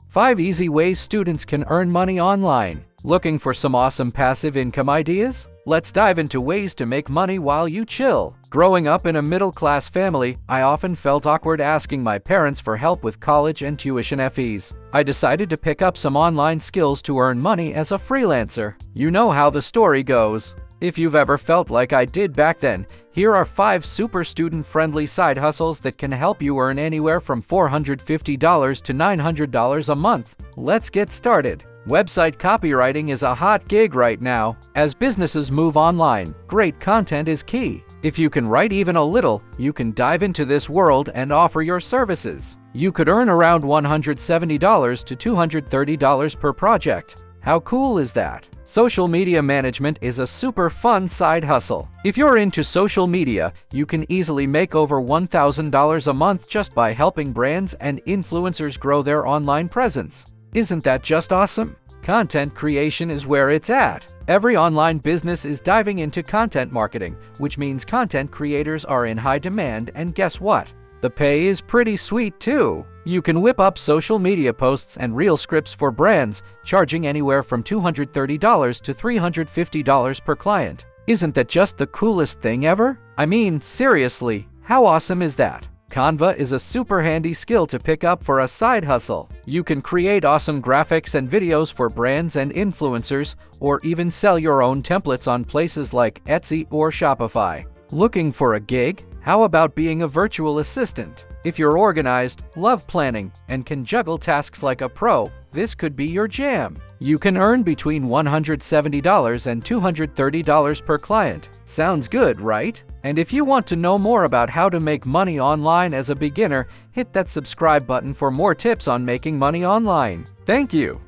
5 easy ways students can earn money online. Looking for some awesome passive income ideas? Let's dive into ways to make money while you chill. Growing up in a middle-class family, I often felt awkward asking my parents for help with college and tuition fees. I decided to pick up some online skills to earn money as a freelancer. You know how the story goes. If you've ever felt like I did back then, here are 5 super student-friendly side hustles that can help you earn anywhere from $450 to $900 a month. Let's get started. Website copywriting is a hot gig right now. As businesses move online, great content is key. If you can write even a little, you can dive into this world and offer your services. You could earn around $170 to $230 per project. How cool is that? Social media management is a super fun side hustle. If you're into social media, you can easily make over $1,000 a month just by helping brands and influencers grow their online presence. Isn't that just awesome? Content creation is where it's at. Every online business is diving into content marketing, which means content creators are in high demand, and guess what? The pay is pretty sweet too. You can whip up social media posts and reel scripts for brands, charging anywhere from $230 to $350 per client. Isn't that just the coolest thing ever? I mean, seriously, how awesome is that? Canva is a super handy skill to pick up for a side hustle. You can create awesome graphics and videos for brands and influencers, or even sell your own templates on places like Etsy or Shopify. Looking for a gig? How about being a virtual assistant? If you're organized, love planning, and can juggle tasks like a pro, this could be your jam. You can earn between $170 and $230 per client. Sounds good, right? And if you want to know more about how to make money online as a beginner, hit that subscribe button for more tips on making money online. Thank you.